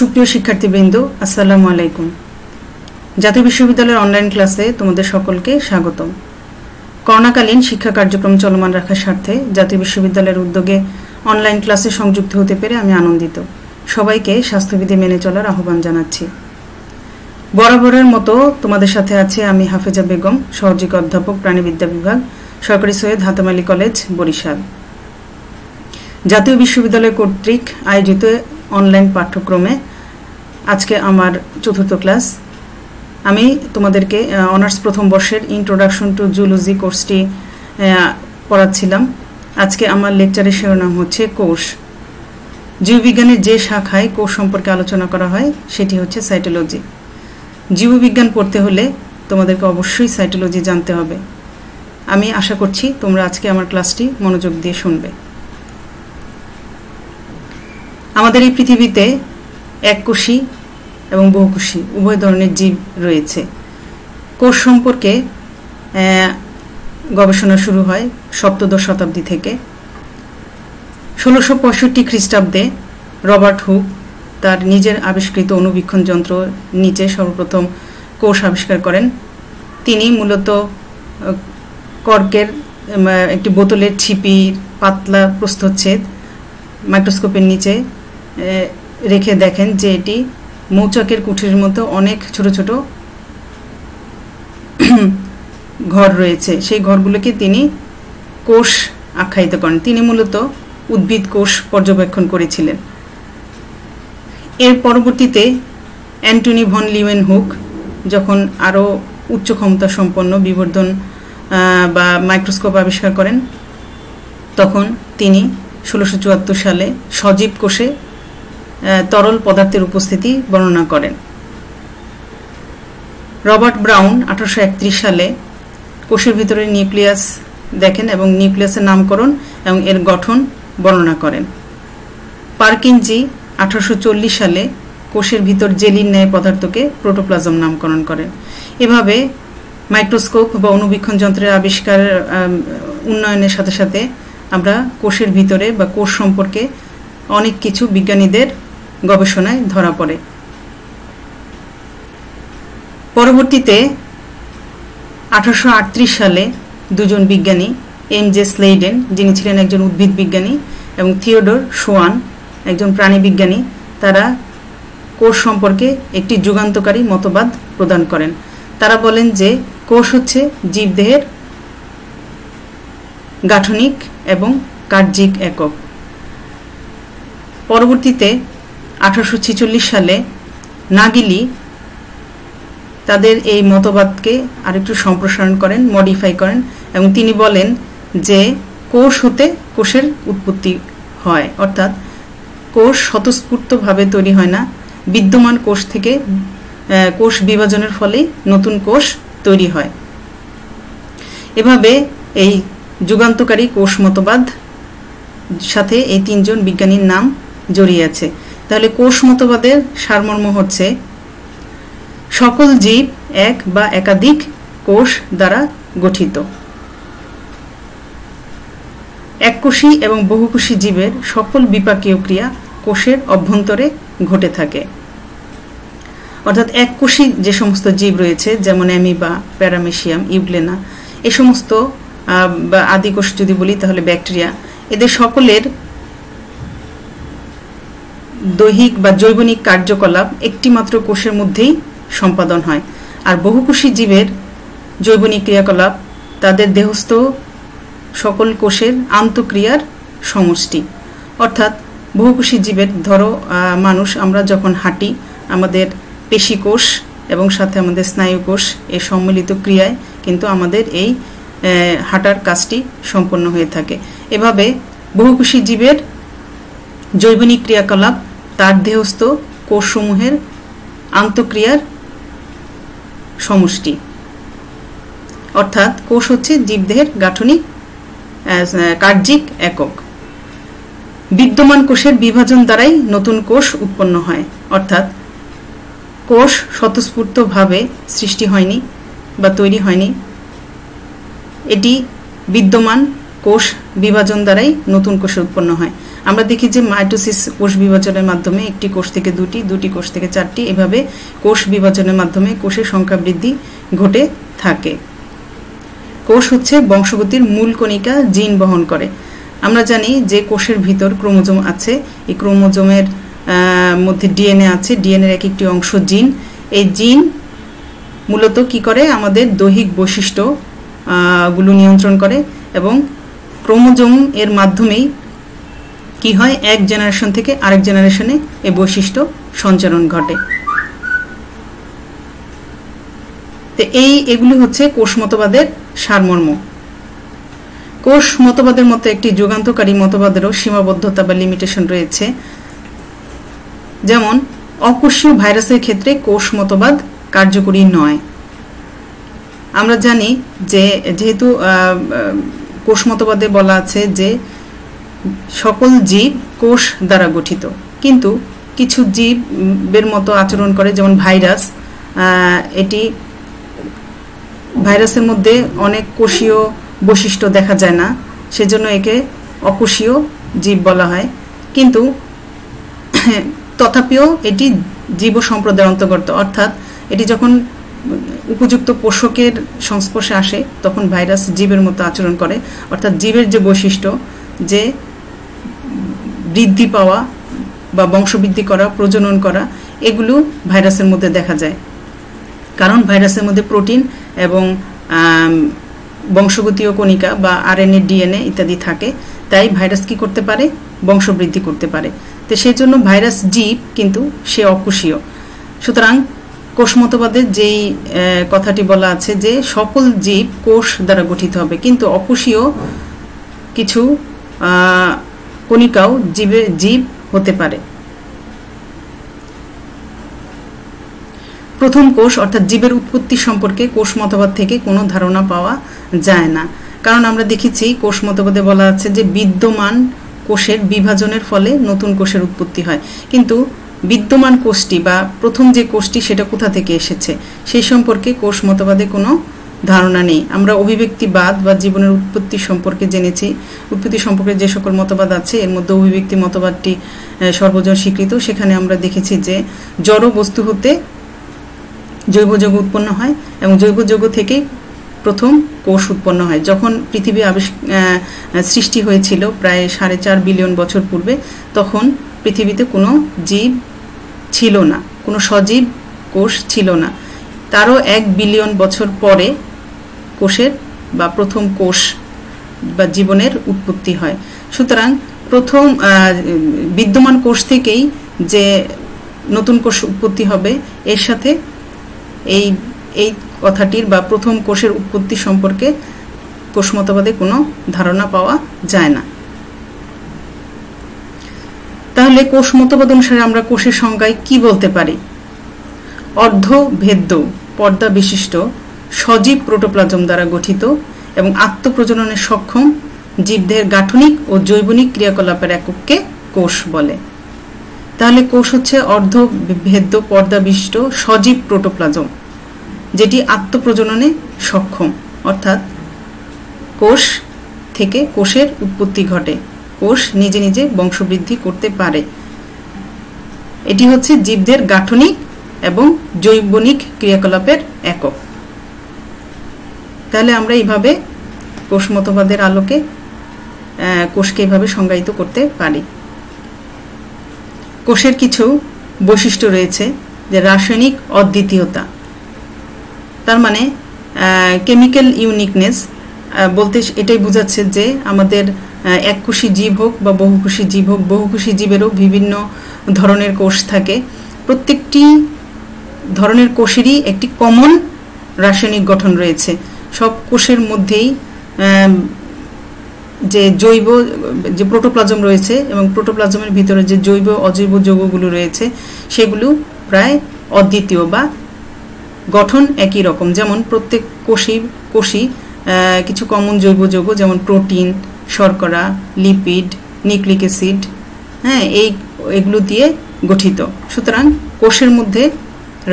সুপ্রিয় শিক্ষার্থীবৃন্দ, আসসালামু আলাইকুম। জাতীয় বিশ্ববিদ্যালয়ের অনলাইন ক্লাসে তোমাদের সকলকে স্বাগতম। করোনাকালীন শিক্ষা কার্যক্রম চলমান রাখার স্বার্থে জাতীয় বিশ্ববিদ্যালয়ের উদ্যোগে অনলাইন ক্লাসে সংযুক্ত হতে পেরে আমি আনন্দিত। সবাইকে স্বাস্থ্যবিধি মেনে চলার আহ্বান জানাচ্ছি। বরাবরের মতো তোমাদের সাথে আছে আমি হাফেজা বেগম, সহযোগী অধ্যাপক, প্রাণীবিদ্যা বিভাগ, সরকারি সৈয়দ হাতেম আলী কলেজ, বরিশাল। জাতীয় বিশ্ববিদ্যালয় কর্তৃক আয়োজিত অনলাইন পাঠ্যক্রমে আজকে আমার চতুর্থ ক্লাস। আমি তোমাদেরকে অনার্স প্রথম বর্ষের ইন্ট্রোডাকশন টু জুলজি কোর্সটি পড়াচ্ছিলাম। আজকে আমার লেকচারের শিরোনাম হচ্ছে কোষ। জীববিজ্ঞানের যে শাখায় কোষ সম্পর্কে আলোচনা করা হয় সেটি হচ্ছে সাইটোলজি। জীববিজ্ঞান পড়তে হলে তোমাদেরকে অবশ্যই সাইটোলজি জানতে হবে। আমি আশা করছি তোমরা আজকে আমার ক্লাসটি মনোযোগ দিয়ে শুনবে। আমাদের এই পৃথিবীতে এককোষী এবং বহুকোষী উভয় ধরনের জীব রয়েছে। কোষ সম্পর্কে গবেষণা শুরু হয় সপ্তদশ শতাব্দী থেকে। 1665 খ্রিস্টাব্দে রবার্ট হুক তার নিজের আবিষ্কৃত অণুবীক্ষণ যন্ত্র নিচে সর্বপ্রথম কোষ আবিষ্কার করেন। তিনি মূলত কর্কের একটি বোতলের ছিপির পাতলা প্রস্থচ্ছেদ মাইক্রোস্কোপের নিচে রেখে দেখেন যে এটি মৌচাকের কুঠির মতো অনেক ছোট ছোট ঘর রয়েছে। সেই ঘরগুলোকে তিনি কোষ আখ্যায়িত করেন। তিনি মূলত উদ্ভিদ কোষ পর্যবেক্ষণ করেছিলেন। এর পরবর্তীতে অ্যান্টনি ভন লিউয়েনহুক যখন আরও উচ্চ ক্ষমতা সম্পন্ন বিবর্ধন বা মাইক্রোস্কোপ আবিষ্কার করেন, তখন তিনি 1674 সালে সজীব কোষে তরল পদার্থের উপস্থিতি বর্ণনা করেন। রবার্ট ব্রাউন 1831 সালে কোষের ভিতরে নিউক্লিয়াস দেখেন এবং নিউক্লিয়াসের নামকরণ এবং এর গঠন বর্ণনা করেন। পারকিনজি 1840 সালে কোষের ভিতর জেলির ন্যায় পদার্থকে প্রোটোপ্লাজম নামকরণ করেন। এভাবে মাইক্রোস্কোপ বা অণুবীক্ষণ যন্ত্রের আবিষ্কার উন্নয়নের সাথে সাথে আমরা কোষের ভিতরে বা কোষ সম্পর্কে অনেক কিছু বিজ্ঞানীদের গবেষণায় ধরা পড়ে। পরবর্তীতে 1838 সালে দুজন বিজ্ঞানী, এম.জে. স্লেইডেন, যিনি ছিলেন একজন উদ্ভিদ বিজ্ঞানী, এবং থিওডোর শোয়ান, একজন প্রাণী বিজ্ঞানী, তারা কোষ সম্পর্কে একটি যুগান্তকারী মতবাদ প্রদান করেন। তারা বলেন যে কোষ হচ্ছে জীবদেহের গাঠনিক এবং কার্যিক একক। পরবর্তীতে 1846 সালে নাগিলি তাদের এই মতবাদকে আরেকটু সম্প্রসারণ করেন, মডিফাই করেন, এবং তিনি বলেন যে কোষ হতে কোষের উৎপত্তি হয়, অর্থাৎ কোষ স্বতঃস্ফূর্তভাবে তৈরি হয় না, বিদ্যমান কোষ থেকে কোষ বিভাজনের ফলে নতুন কোষ তৈরি হয়। এভাবে এই যুগান্তকারী কোষ মতবাদ সাথে এই তিনজন বিজ্ঞানীর নাম জড়িয়ে আছে। তাহলে কোষ মতবাদের সারমর্ম হচ্ছে সকল জীব এক বা একাধিক কোষ দ্বারা গঠিত। এককোষী এবং বহুকোষী জীবের সকল বিপাকীয় ক্রিয়া কোষের অভ্যন্তরে ঘটে থাকে। অর্থাৎ এককোষী যে সমস্ত জীব রয়েছে, যেমন অ্যামিবা, প্যারামেশিয়াম, ইউগ্লেনা, এ সমস্ত বা আদিকোষ যদি বলি তাহলে ব্যাকটেরিয়া, এদের সকলের দৈহিক বা জৈবনিক কার্যকলাপ একটি মাত্র কোষের মধ্যেই সম্পাদন হয়। আর বহুকোষী জীবের জৈবনিক ক্রিয়াকলাপ তাদের দেহস্থ সকল কোষের আন্তঃক্রিয়ার সমষ্টি। অর্থাৎ বহুকোষী জীবের, ধরো মানুষ, আমরা যখন হাঁটি আমাদের পেশি কোষ এবং সাথে আমাদের স্নায়ু কোষ এর সম্মিলিত ক্রিয়ায় কিন্তু আমাদের এই হাঁটার কাজটি সম্পন্ন হয়ে থাকে। এভাবে বহুকোষী জীবের জৈবনিক ক্রিয়াকলাপ তার দেহস্থ কোষসমূহের আন্তঃক্রিয়ার সমষ্টি। অর্থাৎ কোষ হচ্ছে জীবদেহের গাঠনিক কার্যিক একক। বিদ্যমান কোষের বিভাজন দ্বারাই নতুন কোষ উৎপন্ন হয়। অর্থাৎ কোষ স্বতঃস্ফূর্তভাবে সৃষ্টি হয়নি বা তৈরি হয়নি, এটি বিদ্যমান কোষ বিভাজন দ্বারাই নতুন কোষ উৎপন্ন হয়। আমরা দেখি যে মাইটোসিস কোষ বিভাজনের মাধ্যমে একটি কোষ থেকে দুটি, দুটি কোষ থেকে চারটি, এভাবে কোষ বিভাজনের মাধ্যমে কোষের সংখ্যা বৃদ্ধি ঘটে থাকে। কোষ হচ্ছে বংশগতির মূল কণিকা, জিন বহন করে। আমরা জানি যে কোষের ভিতর ক্রোমোজোম আছে, এই ক্রোমোজোমের মধ্যে ডিএনএ আছে, ডিএনএর এক একটি অংশ জিন। এই জিন মূলত কি করে, আমাদের দৈহিক বৈশিষ্ট্য গুলো নিয়ন্ত্রণ করে এবং ক্রোমোজোম এর মাধ্যমেই কি হয়, এক জেনারেশন থেকে আরেক জেনারেশনে এই বৈশিষ্ট্য সঞ্চারণ ঘটে। তো এগুলি হচ্ছে কোষ মতবাদের সারমর্ম। কোষ মতবাদের মতো একটি যুগান্তকারী মতবাদেরও সীমাবদ্ধতা বা লিমিটেশন রয়েছে। যেমন অকোষীয় ভাইরাসের ক্ষেত্রে কোষ মতবাদ কার্যকরী নয়। আমরা জানি যে যেহেতু কোষ মতবাদে বলা আছে যে সকল জীব কোষ দ্বারা গঠিত, কিন্তু কিছু জীবের মতো আচরণ করে, যেমন ভাইরাস। এটি ভাইরাসের মধ্যে অনেক কোষীয় বৈশিষ্ট্য দেখা যায় না, সেজন্য একে অকোষীয় জীব বলা হয়। কিন্তু তথাপিও এটি জীব সম্প্রদায়ের অন্তর্গত, অর্থাৎ এটি যখন উপযুক্ত পোষকের সংস্পর্শে আসে তখন ভাইরাস জীবের মতো আচরণ করে, অর্থাৎ জীবের যে বৈশিষ্ট্য, যে বৃদ্ধি পাওয়া বা বংশবৃদ্ধি করা, প্রজনন করা, এগুলো ভাইরাসের মধ্যে দেখা যায়। কারণ ভাইরাসের মধ্যে প্রোটিন এবং বংশগতীয় কণিকা বা আরএনএ, ডিএনএ ইত্যাদি থাকে, তাই ভাইরাস কি করতে পারে, বংশবৃদ্ধি করতে পারে। তো সেই জন্য ভাইরাস জীব, কিন্তু সে অকোষীয়। সুতরাং কোষ মতবাদের যেই কথাটি বলা আছে যে সকল জীব কোষ দ্বারা গঠিত হবে, কিন্তু অকোষীয় কিছু কণিকাও জীব হতে পারে। প্রথম কোষ অর্থাৎ জীবের উৎপত্তি সম্পর্কে কোষ মতবাদ থেকে কোনো ধারণা পাওয়া যায় না, কারণ আমরা দেখেছি কোষ মতবাদে বলা আছে যে বিদ্যমান কোষের বিভাজনের ফলে নতুন কোষের উৎপত্তি হয়, কিন্তু বিদ্যমান কোষটি বা প্রথম যে কোষটি সেটা কোথা থেকে এসেছে সেই সম্পর্কে কোষ মতবাদে কোনো ধারণা নেই। আমরা অভিব্যক্তিবাদ বা জীবনের উৎপত্তি সম্পর্কে জেনেছি। উৎপত্তি সম্পর্কে যে সকল মতবাদ আছে এর মধ্যে অভিব্যক্তি মতবাদটি সর্বজন স্বীকৃত। সেখানে আমরা দেখেছি যে জড় বস্তু হতে জৈব যৌগ উৎপন্ন হয় এবং জৈব যৌগ থেকে প্রথম কোষ উৎপন্ন হয়। যখন পৃথিবী সৃষ্টি হয়েছিল প্রায় 4.5 বিলিয়ন বছর পূর্বে, তখন পৃথিবীতে কোনো জীব ছিল না, কোনো সজীব কোষ ছিল না। তারও 1 বিলিয়ন বছর পরে কোষের বা প্রথম কোষ বা জীবনের উৎপত্তি হয়। সুতরাং প্রথম বিদ্যমান কোষ থেকেই যে নতুন কোষ উৎপত্তি হবে, এর সাথে এই কথাটির বা প্রথম কোষের উৎপত্তি সম্পর্কে কোষ মতবাদে কোনো ধারণা পাওয়া যায় না। তাহলে কোষ মতবাদ অনুসারে আমরা কোষের সংজ্ঞায় কি বলতে পারি? অর্ধভেদ্য পর্দা বিশিষ্ট সজীব প্রোটোপ্লাজম দ্বারা গঠিত এবং আত্মপ্রজননে সক্ষম জীবদেহের গাঠনিক ও জৈবনিক ক্রিয়াকলাপের একককে কোষ বলে। তাহলে কোষ হচ্ছে অর্ধভেদ্য পর্দা বিশিষ্ট সজীব প্রোটোপ্লাজম, যেটি আত্মপ্রজননে সক্ষম, অর্থাৎ কোষ থেকে কোষের উৎপত্তি ঘটে, কোষ নিজে নিজে বংশবৃদ্ধি করতে পারে। এটি হচ্ছে জীবদের গাঠনিক এবং জৈবনিক ক্রিয়াকলাপের একক। তাহলে আমরা এইভাবে কোষ মতবাদের আলোকে কোষকে এইভাবে সংজ্ঞায়িত করতে পারি। কোষের কিছু বৈশিষ্ট্য রয়েছে, যে রাসায়নিক অদ্বিতীয়তা, তার মানে কেমিক্যাল ইউনিকনেস বলতে এটাই বোঝাচ্ছে যে আমাদের এককোষী জীব হোক বা বহুকোষী জীব হোক, বহুকোষী জীবেরও বিভিন্ন ধরনের কোষ থাকে। প্রত্যেকটি ধরনের কোষেরই একটি কমন রাসায়নিক গঠন রয়েছে। সব কোষের মধ্যেই যে জৈব যে প্রোটোপ্লাজম রয়েছে এবং প্রোটোপ্লাজমের ভিতরে যে জৈব অজৈব যৌগগুলো রয়েছে সেগুলো প্রায় অদ্বিতীয় বা গঠন একই রকম। যেমন প্রত্যেক কোষই কিছু কমন জৈব যৌগ, যেমন প্রোটিন, শর্করা, লিপিড, নিউক্লিক অ্যাসিড, এইগুলো দিয়ে গঠিত। সুতরাং কোষের মধ্যে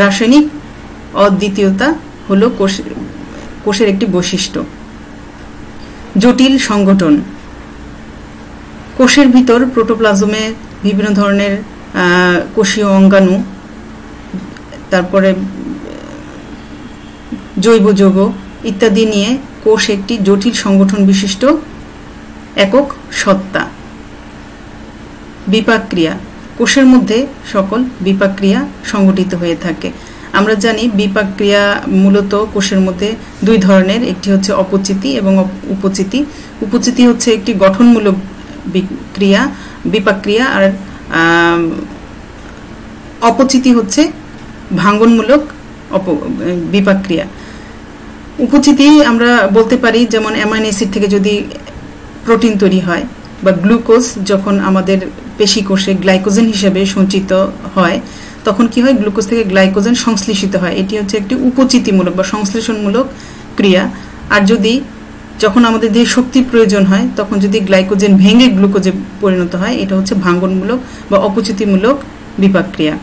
রাসায়নিক অদ্বিতীয়তা হলো কোষের একটি বৈশিষ্ট্য। জটিল সংগঠন। কোষের ভিতর প্রোটোপ্লাজমে বিভিন্ন ধরনের কোষীয় অঙ্গাণু, তারপরে জৈব যৌগ ইত্যাদি নিয়ে কোষ একটি জটিল সংগঠন বিশিষ্ট একক সত্তা। বিপাক ক্রিয়া, কোষের মধ্যে সকল বিপাক ক্রিয়া সংঘটিত হয়ে থাকে। আমরা জানি বিপাক ক্রিয়া মূলত কোষের মধ্যে দুই ধরনের, একটি হচ্ছে অপচিতি এবং উপচিতি। উপচিতি হচ্ছে একটি গঠনমূলক ক্রিয়া, বিপাক ক্রিয়া, আর অপচিতি হচ্ছে ভাঙ্গনমূলক বিপাক ক্রিয়া। উপচিতি আমরা বলতে পারি যেমন অ্যামাইনো অ্যাসিড থেকে যদি প্রোটিন তৈরি হয়, বা গ্লুকোজ যখন আমাদের পেশি কোষে গ্লাইকোজেন হিসেবে সঞ্চিত হয় তখন কি হয়, গ্লুকোজ থেকে গ্লাইকোজেন সংশ্লেষিত হয়, এটি হচ্ছে একটি উপচিতিমূলক বা সংশ্লেষণমূলক ক্রিয়া। আর যদি যখন আমাদের দেহে শক্তির প্রয়োজন হয় তখন যদি গ্লাইকোজেন ভেঙে গ্লুকোজে পরিণত হয়, এটা হচ্ছে ভাঙ্গনমূলক বা অপচিতিমূলক বিপাক ক্রিয়া।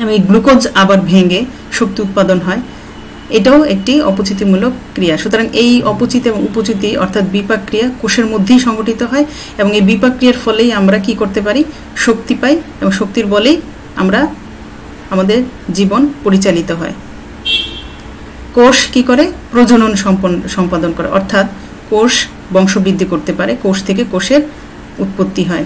এবং এই গ্লুকোজ আবার ভেঙে শক্তি উৎপাদন হয়, এটাও একটি অপচিতিমূলক ক্রিয়া। সুতরাং এই অপচিতি এবং উপচিতি অর্থাৎ বিপাক ক্রিয়া কোষের মধ্যেই সংঘটিত হয়, এবং এই বিপাক ক্রিয়ার ফলেই আমরা কি করতে পারি, শক্তি পাই, এবং শক্তির বলেই আমরা আমাদের জীবন পরিচালিত হয়। কোষ কি করে, প্রজনন সম্পাদন করে, অর্থাৎ কোষ বংশবৃদ্ধি করতে পারে, কোষ থেকে কোষের উৎপত্তি হয়,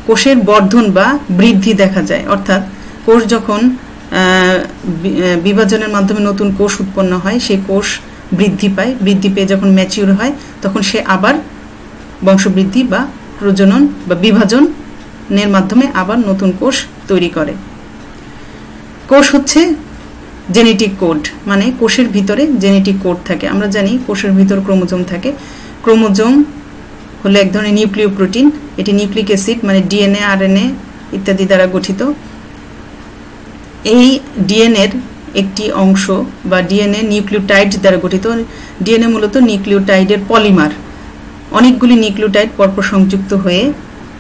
কোষের বর্ধন বা বৃদ্ধি দেখা যায়। অর্থাৎ কোষ যখন বিভাজনের মাধ্যমে নতুন কোষ উৎপন্ন হয়, সেই কোষ বৃদ্ধি পায়, বৃদ্ধি পেয়ে যখন ম্যাচিউর হয় তখন সে আবার বংশবৃদ্ধি বা প্রজনন বা বিভাজনের মাধ্যমে আবার নতুন কোষ তৈরি করে। কোষ হচ্ছে জেনেটিক কোড, মানে কোষের ভিতরে জেনেটিক কোড থাকে। আমরা জানি কোষের ভিতর ক্রোমোজোম থাকে। ক্রোমোজোম হলো এক ধরনের নিউক্লিয় প্রোটিন, এটি নিউক্লিক অ্যাসিড মানে ডিএনএ, আরএনএ ইত্যাদি দ্বারা গঠিত। এই ডিএনএর একটি অংশ বা ডিএনএ নিউক্লিওটাইড দ্বারা গঠিত। ডিএনএ মূলত নিউক্লিওটাইডের পলিমার, অনেকগুলি নিউক্লিওটাইড পরপর সংযুক্ত হয়ে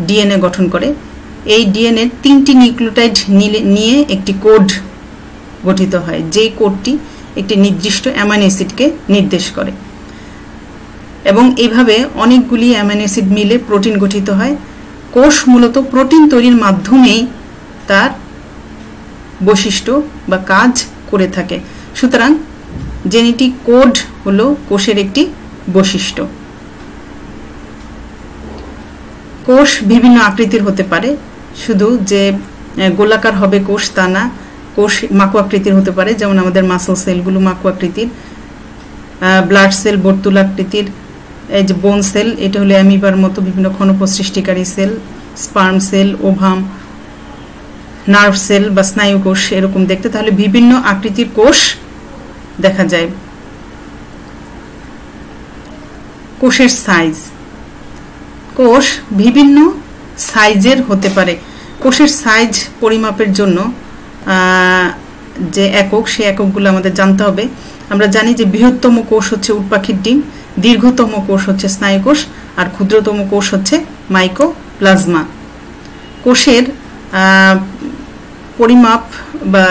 ডিএনএ গঠন করে। এই ডিএনএর 3টি নিউক্লিওটাইড নিয়ে একটি কোড গঠিত হয়, যেই কোডটি একটি নির্দিষ্ট অ্যামাইনো অ্যাসিডকে নির্দেশ করে, এবং এইভাবে অনেকগুলি অ্যামাইনো অ্যাসিড মিলে প্রোটিন গঠিত হয়। কোষ মূলত প্রোটিন তৈরির মাধ্যমেই তার বৈশিষ্ট্য বা কাজ করে থাকে। সুতরাং জেনেটিক কোড হলো কোষের একটি বৈশিষ্ট্য। কোষ বিভিন্ন আকৃতির হতে পারে, শুধু যে গোলাকার হবে কোষ তা না, কোষ মাকু আকৃতির হতে পারে, যেমন আমাদের মাসল সেলগুলো মাকু আকৃতির, ব্লাড সেল বর্তুল আকৃতির, এই যে বোন সেল এটা হলো অ্যামিবার মতো বিভিন্ন ক্ষণপ সৃষ্টিকারী cell, sperm cell, ovum, nerve cell বা স্নায়ু কোষ এরকম দেখতে। তাহলে বিভিন্ন আকৃতির কোষ দেখা যায়। কোষের সাইজ, কোষ বিভিন্ন সাইজের হতে পারে। কোষের সাইজ পরিমাপের জন্য যে একক, সেই এককগুলো আমাদের জানতে হবে। আমরা জানি যে বৃহত্তম কোষ হচ্ছে উটপাখির ডিম, দীর্ঘতম কোষ হচ্ছে স্নায়ু কোষ, আর ক্ষুদ্রতম কোষ হচ্ছে মাইকোপ্লাজমা। কোষের পরিমাপ বা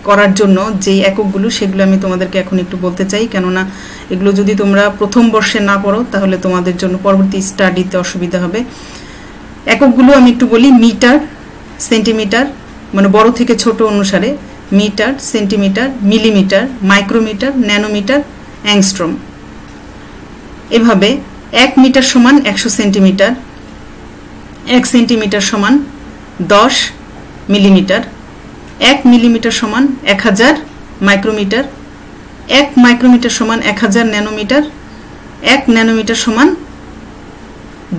করার জন্য যে এককগুলো, সেগুলো আমি তোমাদেরকে এখন একটু বলতে চাই, কেননা এগুলো যদি তোমরা প্রথম বর্ষে না পড়ো তাহলে তোমাদের জন্য পরবর্তী স্টাডিতে অসুবিধা হবে। এককগুলো আমি একটু বলি। মিটার, সেন্টিমিটার মানে বড় থেকে ছোট অনুসারে, metre, centimetre, millimetre, micrometre, nanometre, angstrom. এভাবে 1 মিটার সমান 100 সেন্টিমিটার, 1 সেন্টিমিটার সমান 10 মিলিমিটার, 1 মিলিমিটার সমান 1000 মাইক্রোমিটার, 1 মাইক্রোমিটার সমান 1000 ন্যানোমিটার, 1 ন্যানোমিটার সমান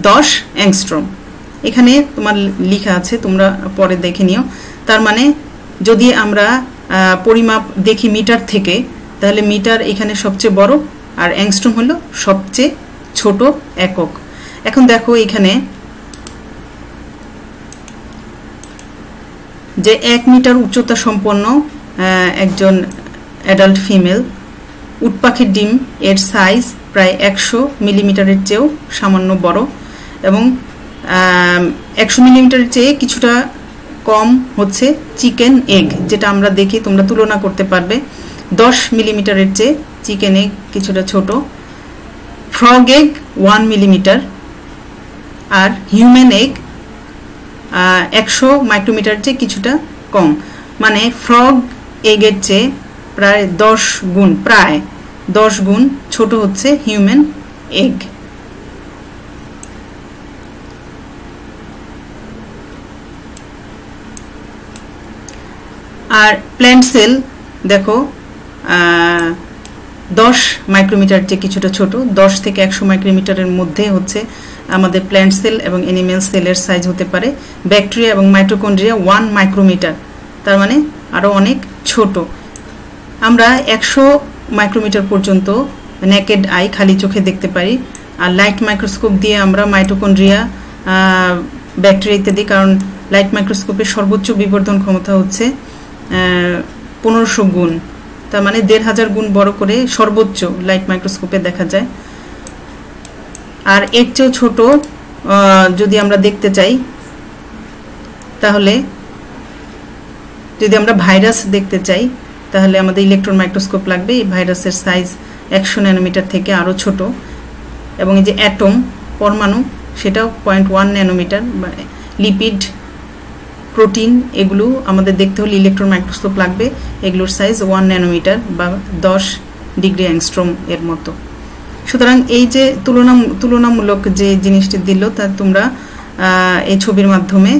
10 অ্যাংস্ট্রম। এখানে তোমার লেখা আছে, তোমরা পরে দেখে নিও। তার মানে যদি আমরা পরিমাপ দেখি মিটার থেকে, তাহলে মিটার এখানে সবচেয়ে বড়, আর অ্যাংস্ট্রম হলো সবচেয়ে ছোট একক। এখন দেখো এখানে যে 1 মিটার উচ্চতা সম্পন্ন একজন অ্যাডাল্ট ফিমেল উটপাখির ডিম এর সাইজ প্রায় 100 মিলিমিটারের চেয়েও সামান্য বড়, এবং 100 মিলিমিটারের চেয়ে কিছুটা কম হচ্ছে চিকেন এগ, যেটা আমরা দেখি, তোমরা তুলনা করতে পারবে। 10 মিলিমিটারের চেয়ে চিকেন এগ কিছুটা ছোট। ফ্রগ এগ 1 মিলিমিটার, আর হিউম্যান এগ 100 মাইক্রোমিটার চেয়ে কিছুটা কম, মানে ফ্রগ এগের চেয়ে প্রায় 10 গুণ ছোট হচ্ছে হিউম্যান এগ। আর প্ল্যান্ট সেল দেখো 10 মাইক্রোমিটার চেয়ে কিছুটা ছোট, 10 থেকে 100 মাইক্রোমিটারের মধ্যে হচ্ছে আমাদের প্ল্যান্ট সেল এবং অ্যানিম্যাল সেলের সাইজ হতে পারে। ব্যাকটেরিয়া এবং মাইটোকন্ড্রিয়া 1 মাইক্রোমিটার, তার মানে আরও অনেক ছোট। আমরা 100 মাইক্রোমিটার পর্যন্ত নেকেড আই খালি চোখে দেখতে পারি, আর লাইট মাইক্রোস্কোপ দিয়ে আমরা মাইটোকন্ড্রিয়া, ব্যাকটেরিয়া ইত্যাদি, কারণ লাইট মাইক্রোস্কোপের সর্বোচ্চ বিবর্ধন ক্ষমতা হচ্ছে 1500 গুণ, তার মানে 1500 গুণ বড় করে সর্বোচ্চ লাইট মাইক্রোস্কোপে দেখা যায়। আর এর চেয়েও ছোট যদি আমরা দেখতে চাই, তাহলে যদি আমরা ভাইরাস দেখতে চাই তাহলে আমাদের ইলেকট্রন মাইক্রোস্কোপ লাগবে। এই ভাইরাসের সাইজ 100 ন্যানোমিটার থেকে আরও ছোট, এবং এই যে অ্যাটম পরমাণু সেটাও 0.1 ন্যানোমিটার। লিপিড, প্রোটিন, এগুলো আমাদের দেখতে হলে ইলেকট্রন মাইক্রোস্কোপ লাগবে, এগুলোর সাইজ 1 ন্যানোমিটার বা 10 ডিগ্রি অ্যাংস্ট্রম এর মতো। সুতরাং এই যে তুলনামূলক যে জিনিসটি দিল তা তোমরা এই ছবির মাধ্যমে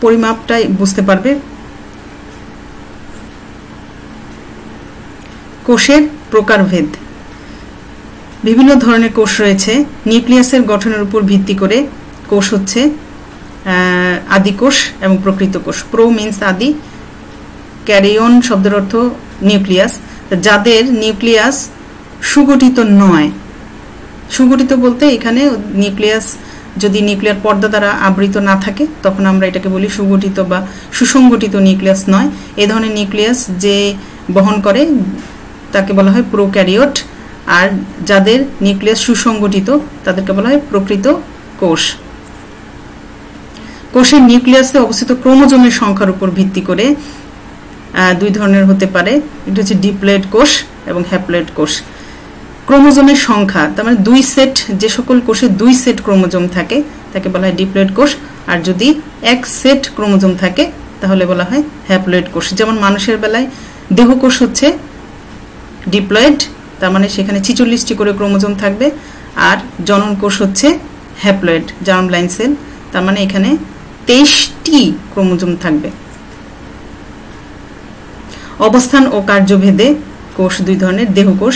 পরিমাপটাই বুঝতে পারবে। কোষের প্রকারভেদ, বিভিন্ন ধরনের কোষ রয়েছে। নিউক্লিয়াসের গঠনের উপর ভিত্তি করে কোষ হচ্ছে আদি কোষ এবং প্রকৃত কোষ। প্রো মিন্স আদি, ক্যারিয়ন শব্দের অর্থ নিউক্লিয়াস। যাদের নিউক্লিয়াস সুগঠিত নয়, সুগঠিত বলতে এখানে নিউক্লিয়াস যদি নিউক্লিয়ার পর্দা দ্বারা আবৃত না থাকে তখন আমরা এটাকে বলি সুগঠিত বা সুসংগঠিত নিউক্লিয়াস নয়। এই ধরনের নিউক্লিয়াস যে বহন করে তাকে বলা হয় প্রোক্যারিওট, আর যাদের নিউক্লিয়াস সুসংগঠিত তাদেরকে বলা হয় প্রকৃত কোষ। কোষের নিউক্লিয়াসে অবস্থিত ক্রোমোজোমের সংখ্যার উপর ভিত্তি করে দুই ধরনের হতে পারে, এটা হচ্ছে ডিপ্লয়েড কোষ এবং হ্যাপ্লয়েড কোষ। ক্রোমোজোমের সংখ্যা, তার মানে 2 সেট, যে সকল কোষে 2 সেট ক্রোমোজোম থাকে তাকে বলা হয় ডিপ্লয়েড কোষ, আর যদি 1 সেট ক্রোমোজোম থাকে তাহলে বলা হয় হ্যাপ্লয়েড কোষ। যেমন মানুষের বেলায় দেহকোষ হচ্ছে ডিপ্লয়েড, তার মানে সেখানে 46টি করে ক্রোমোজোম থাকবে, আর জনন কোষ হচ্ছে হ্যাপ্লয়েড, জার্ম লাইন সেল, তার মানে এখানে 23টি ক্রোমোজোম থাকবে। অবস্থান ও কার্যভেদে কোষ দুই ধরনের। দেহকোষ,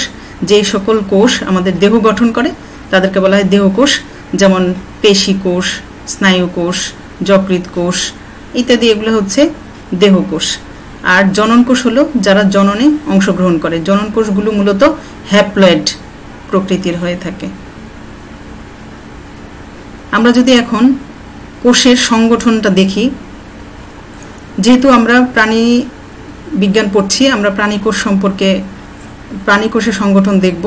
যে সকল কোষ আমাদের দেহ গঠন করে তাদেরকে বলা হয় দেহকোষ, যেমন পেশি কোষ, স্নায়ু কোষ, যকৃৎ কোষ ইত্যাদি, এগুলো হচ্ছে দেহকোষ। আর জনন কোষ হলো যারা জননে অংশগ্রহণ করে। জনন কোষগুলো মূলত হ্যাপ্লয়েড প্রকৃতির হয়ে থাকে। আমরা যদি এখন কোষের সংগঠনটা দেখি, যেহেতু আমরা প্রাণী বিজ্ঞান পড়ছি, আমরা প্রাণী কোষ সম্পর্কে, প্রাণী কোষের সংগঠন দেখব।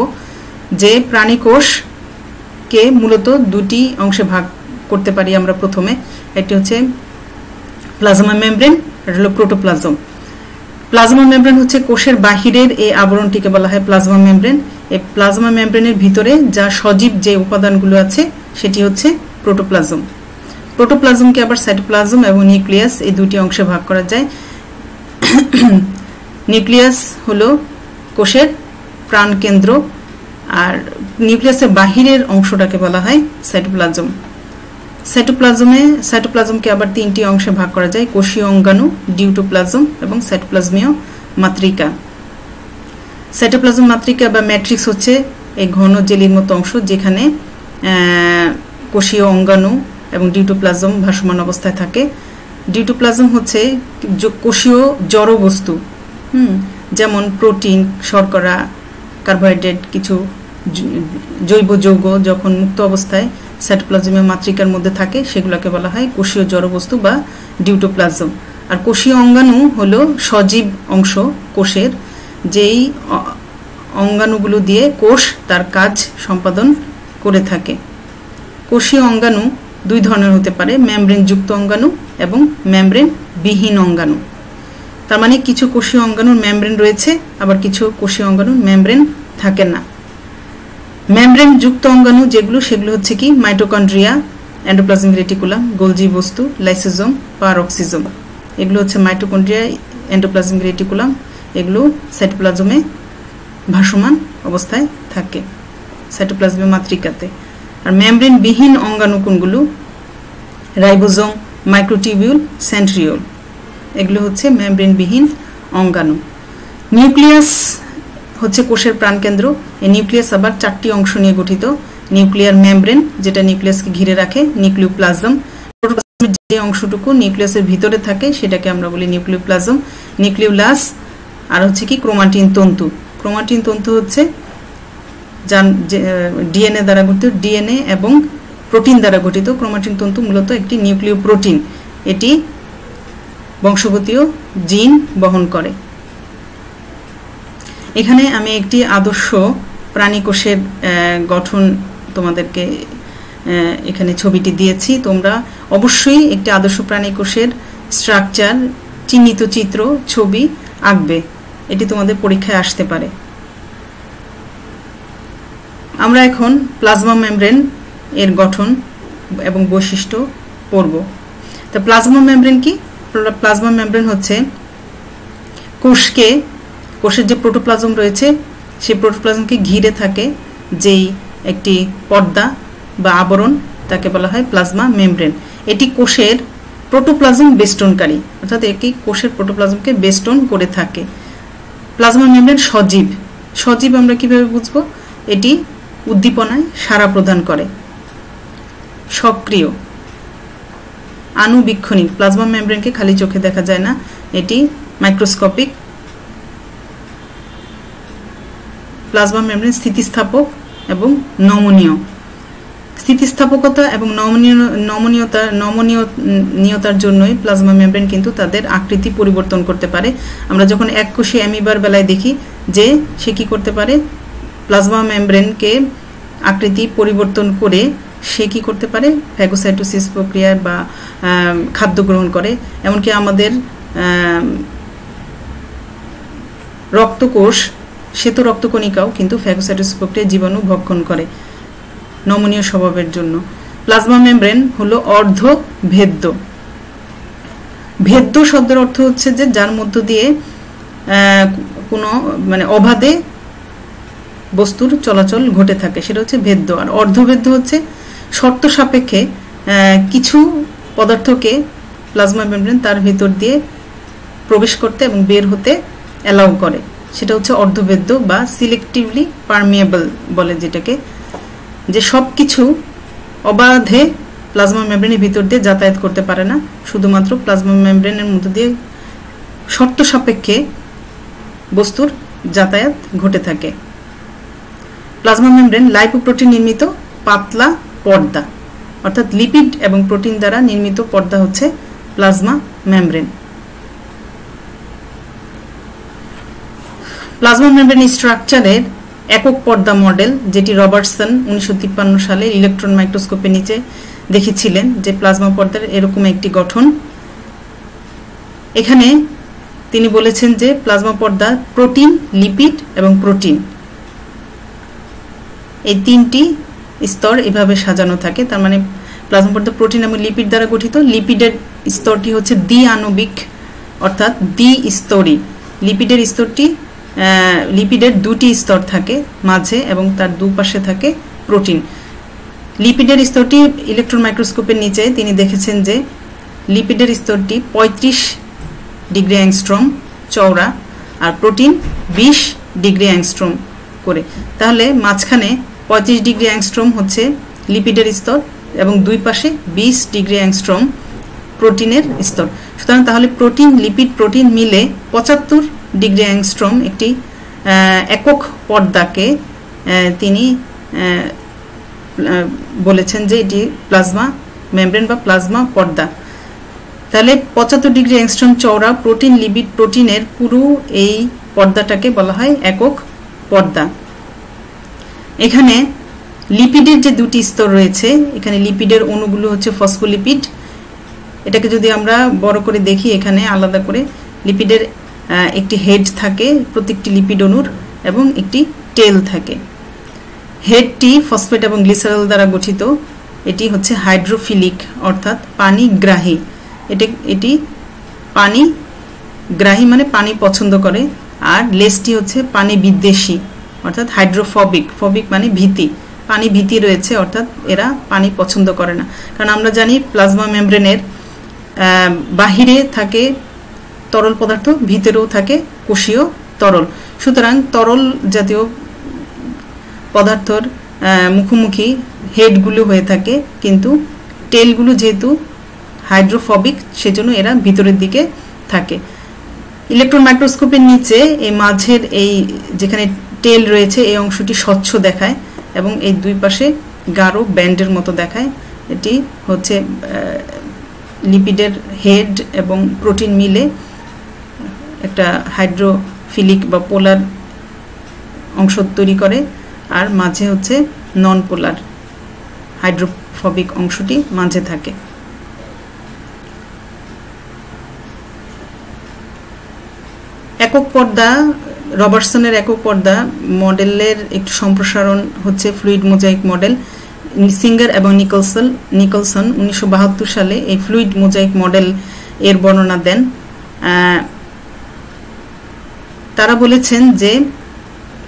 যে প্রাণী কোষকে মূলত 2টি অংশে ভাগ করতে পারি আমরা। প্রথমে একটি হচ্ছে প্লাজমা মেমব্রেন, এটা হলো প্রোটোপ্লাজম। প্লাজমা মেমব্রেন হচ্ছে কোষের বাহিরের এই আবরণটিকে বলা হয় প্লাজমা মেমব্রেন। এই প্লাজমা মেমব্রেনের ভিতরে যা সজীব যে উপাদানগুলো আছে সেটি হচ্ছে প্রোটোপ্লাজম। প্রোটোপ্লাজমকে আবার সাইটোপ্লাজম এবং নিউক্লিয়াস এই 2টি অংশে ভাগ করা যায়। নিউক্লিয়াস হলো কোষের প্রাণকেন্দ্র, আর নিউক্লিয়াসের বাহিরের অংশটাকে বলা হয় সাইটোপ্লাজম। সাইটোপ্লাজমকে আবার 3টি অংশে ভাগ করা যায়, কোষীয় অঙ্গাণু, ডিউটোপ্লাজম এবং সাইটোপ্লাজমীয় মাতৃকা। সাইটোপ্লাজম মাতৃকা বা ম্যাট্রিক্স হচ্ছে এই ঘন জেলির মতো অংশ যেখানে কোষীয় অঙ্গাণু এবং ডিউটোপ্লাজম ভাসমান অবস্থায় থাকে। ডিউটোপ্লাজম হচ্ছে কোষীয় জড় বস্তু, যেমন প্রোটিন, শর্করা, কার্বোহাইড্রেট, কিছু জৈব যৌগ যখন মুক্ত অবস্থায় সাইটোপ্লাজমীয় মাতৃকার মধ্যে থাকে সেগুলোকে বলা হয় কোষীয় জড়বস্তু বা ডিউটোপ্লাজম। আর কোষীয় অঙ্গাণু হলো সজীব অংশ কোষের, যেই অঙ্গাণুগুলো দিয়ে কোষ তার কাজ সম্পাদন করে থাকে। কোষীয় অঙ্গাণু 2 ধরনের হতে পারে, মেমব্রেন যুক্ত অঙ্গাণু এবং মেমব্রেন বিহীন অঙ্গাণু। তার মানে কিছু কোষীয় অঙ্গাণুর মেমব্রেন রয়েছে, আবার কিছু কোষীয় অঙ্গাণুর মেমব্রেন থাকে না। মেমব্রেন যুক্ত অঙ্গাণু যেগুলো সেগুলো হচ্ছে কি মাইটোকন্ড্রিয়া, এন্ডোপ্লাজমিক রেটিকুলাম, গোলজি বস্তু, লাইসোজোম, পারঅক্সিজোম। এগুলো হচ্ছে মাইটোকন্ড্রিয়া, এন্ডোপ্লাজমিক রেটিকুলাম, এগুলো সাইটোপ্লাজমে ভাসমান অবস্থায় থাকে, সাইটোপ্লাজমীয় মাতৃকাতে। আর মেমব্রেন বিহীন অঙ্গাণু কোনগুলো? রাইবোজোম, মাইক্রোটিবিউল, সেন্ট্রিওল, এগুলো হচ্ছে মেমব্রেন বিহীন অঙ্গাণু। নিউক্লিয়াস হচ্ছে কোষের প্রাণকেন্দ্র। এই নিউক্লিয়াস আবার 4টি অংশ নিয়ে গঠিত। নিউক্লিয়ার মেমব্রেন যেটা নিউক্লিয়াসকে ঘিরে রাখে, নিউক্লিওপ্লাজম, প্রোটোপ্লাজমের যে অংশটুকু নিউক্লিয়াসের ভিতরে থাকে সেটাকে আমরা বলি নিউক্লিওপ্লাজম, নিউক্লিওলাস, আর হচ্ছে কি ক্রোমাটিন তন্তু। ক্রোমাটিন তন্তু হচ্ছে ডিএনএ দ্বারা গঠিত, ডিএনএ এবং প্রোটিন দ্বারা গঠিত। ক্রোমাটিন তন্তু মূলত একটি নিউক্লিয় প্রোটিন, এটি বংশগতীয় জিন বহন করে। এখানে আমি একটি আদর্শ প্রাণী কোষের গঠন তোমাদেরকে এখানে ছবিটি দিয়েছি। তোমরা অবশ্যই একটি আদর্শ প্রাণী কোষের স্ট্রাকচার, চিহ্নিত চিত্র, ছবি আঁকবে, এটি তোমাদের পরীক্ষায় আসতে পারে। আমরা এখন প্লাজমা মেমব্রেন এর গঠন এবং বৈশিষ্ট্য পড়ব। তা প্লাজমা মেমব্রেন কি? প্লাজমা মেমব্রেন হচ্ছে কোষের যে প্রোটোপ্লাজম রয়েছে সেই প্রোটোপ্লাজমকে ঘিরে থাকে যেই একটি পর্দা বা আবরণ, তাকে বলা হয় প্লাজমা মেমব্রেন। এটি কোষের প্রোটোপ্লাজম বেষ্টনকারী, অর্থাৎ এটি কোষের প্রোটোপ্লাজমকে বেষ্টন করে থাকে। প্লাজমা মেমব্রেন সজীব। সজীব আমরা কিভাবে বুঝবো? এটি উদ্দীপনায় সাড়া প্রদান করে। সক্রিয়, আণুবীক্ষণিক। প্লাজমা মেমব্রেনকে খালি চোখে দেখা যায় না, এটি মাইক্রোস্কোপিক। প্লাজমা মেমব্রেন স্থিতিস্থাপক এবং নমনীয়। স্থিতিস্থাপকতা এবং নমনীয়তার জন্যই প্লাজমা মেমব্রেন কিন্তু তাদের আকৃতি পরিবর্তন করতে পারে। আমরা যখন এককোষী অ্যামিবার বেলায় দেখি যে সে কি করতে পারে, প্লাজমা মেমব্রেনকে আকৃতি পরিবর্তন করে সে কি করতে পারে, ফ্যাগোসাইটোসিস প্রক্রিয়া বা খাদ্য গ্রহণ করে। এমনকি আমাদের রক্তকোষ, শ্বেত রক্তকণিকাও কিন্তু ফ্যাগোসাইটোসিস প্রক্রিয়ায় জীবাণু ভক্ষণ করে নমনীয় স্বভাবের জন্য। প্লাজমা মেমব্রেন হলো অর্ধভেদ্য। ভেদ্য শব্দের অর্থ হচ্ছে যে যার মধ্য দিয়ে কোনো অবাধে বস্তুর চলাচল ঘটে থাকে, সেটা হচ্ছে ভেদ্য। আর অর্ধভেদ্য হচ্ছে শর্ত সাপেক্ষে কিছু পদার্থকে প্লাজমা মেমব্রেন তার ভিতর দিয়ে প্রবেশ করতে এবং বের হতে অ্যালাউ করে, সেটা হচ্ছে অর্ধভেদ্য বা সিলেক্টিভলি পারমিয়েবল বলে যেটাকে, যে সব কিছু অবাধে প্লাজমা মেমব্রেনের ভিতর দিয়ে যাতায়াত করতে পারে না, শুধুমাত্র প্লাজমা মেমব্রেনের মধ্য দিয়ে শর্ত সাপেক্ষে বস্তুর যাতায়াত ঘটে থাকে। প্লাজমা মেমব্রেন লাইপোপ্রোটিন নির্মিত পাতলা পর্দা, অর্থাৎ লিপিড এবং প্রোটিন দ্বারা নির্মিত পর্দা হচ্ছে প্লাজমা মেমব্রেন। প্লাজমা মেমব্রেন স্ট্রাকচারের একক পর্দা মডেল, যেটি রবার্টসন 1953 সালে ইলেকট্রন মাইক্রোস্কোপের নিচে দেখেছিলেন যে প্লাজমা পর্দার এরকম একটি গঠন। এখানে তিনি বলেছেন যে প্লাজমা পর্দা প্রোটিন, লিপিড এবং প্রোটিন, এই 3টি স্তর এভাবে সাজানো থাকে। তার মানে প্লাজমা পর্দা প্রোটিন এবং লিপিড দ্বারা গঠিত। লিপিডের স্তরটি হচ্ছে দ্বি-আণবিক, অর্থাৎ দ্বি-স্তরী। লিপিডের স্তরটি, লিপিডের 2টি স্তর থাকে মাঝে এবং তার দুপাশে থাকে প্রোটিন। লিপিডের স্তরটি ইলেকট্রন মাইক্রোস্কোপের নিচে তিনি দেখেছেন যে লিপিডের স্তরটি 35 ডিগ্রি অ্যাংস্ট্রম চওড়া আর প্রোটিন 20 ডিগ্রি অ্যাংস্ট্রম করে। তাহলে মাঝখানে 35 ডিগ্রি অ্যাংস্ট্রম হচ্ছে লিপিডের স্তর এবং দুই পাশে 20 ডিগ্রি অ্যাংস্ট্রম প্রোটিনের স্তর। সুতরাং তাহলে প্রোটিন, লিপিড, প্রোটিন মিলে 75 ডিগ্রি অ্যাংস্ট্রম একটি একক পর্দাকে তিনি বলেছেন যে এটি প্লাজমা মেমব্রেন বা প্লাজমা পর্দা। তাহলে 75 ডিগ্রি অ্যাংস্ট্রম চওড়া প্রোটিন, লিপিড, প্রোটিনের পুরো এই পর্দাটাকে বলা হয় একক পর্দা। এখানে লিপিডের যে 2টি স্তর রয়েছে, এখানে লিপিডের অণুগুলো হচ্ছে ফসফোলিপিড। এটাকে যদি আমরা বড় করে দেখি, এখানে আলাদা করে লিপিডের একটি হেড থাকে প্রত্যেকটি লিপিড অণুর এবং একটি টেল থাকে। হেডটি ফসফেট এবং গ্লিসারল দ্বারা গঠিত। এটি হচ্ছে হাইড্রোফিলিক অর্থাৎ পানিগ্রাহী। এটি পানিগ্রাহী মানে পানি পছন্দ করে। আর লেজটি হচ্ছে পানি বিদ্বেষী অর্থাৎ হাইড্রোফবিক। ফবিক মানে ভীতি, পানি ভীতি রয়েছে অর্থাৎ এরা পানি পছন্দ করে না। কারণ আমরা জানি প্লাজমা মেমব্রেনের বাহিরে থাকে তরল পদার্থ, ভিতরেও থাকে কোষীয় তরল। সুতরাং তরল জাতীয় পদার্থর মুখোমুখি হেডগুলো হয়ে থাকে, কিন্তু টেলগুলো যেহেতু হাইড্রোফবিক সেজন্য এরা ভিতরের দিকে থাকে। ইলেকট্রন মাইক্রোস্কোপের নিচে এই মাঝের এই যেখানে টেল রয়েছে এই অংশটি স্বচ্ছ দেখায় এবং এই দুই পাশে গাঢ় ব্যান্ডের মতো দেখায়। এটি হচ্ছে লিপিডের হেড এবং প্রোটিন মিলে একটা হাইড্রোফিলিক বা পোলার অংশ তৈরি করে, আর মাঝে হচ্ছে নন পোলার হাইড্রোফবিক অংশটি মাঝে থাকে। একক পর্দা, রবার্টসনের একক পর্দা মডেলের একটু সম্প্রসারণ হচ্ছে ফ্লুইড মোজাইক মডেল। সিঙ্গার এবং নিকলসন 1972 সালে এই ফ্লুইড মোজাইক মডেল এর বর্ণনা দেন। তারা বলেছেন যে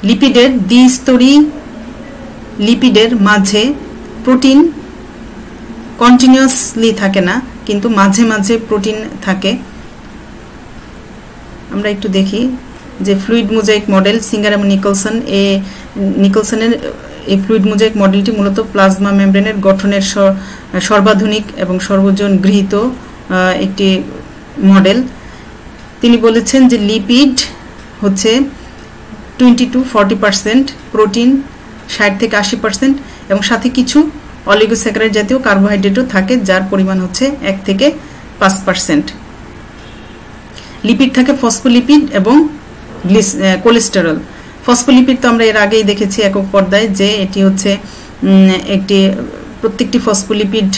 লিপিডের দ্বিস্তরী লিপিডের মাঝে প্রোটিন কন্টিনিউয়াসলি থাকে না, কিন্তু মাঝে মাঝে প্রোটিন থাকে। আমরা একটু দেখি যে ফ্লুইড মোজাইক মডেল সিঙ্গার এবং নিকলসনের এই ফ্লুইড মোজাইক মডেলটি মূলত প্লাজমা মেমব্রেনের গঠনের সর্বাধুনিক এবং সর্বজন গৃহীত একটি মডেল। তিনি বলেছেন যে লিপিড হচ্ছে 20-40%, প্রোটিন 60-80% এবং সাথে কিছু অলিগোস্যাকারাইড জাতীয় কার্বোহাইড্রেটও থাকে, যার পরিমাণ হচ্ছে 1-5%। লিপিড থাকে ফসফোলিপিড এবং কোলেস্টেরল। ফসফোলিপিড তো আমরা এর আগেই দেখেছি একক পর্দায় যে এটি হচ্ছে প্রত্যেকটি ফসফোলিপিড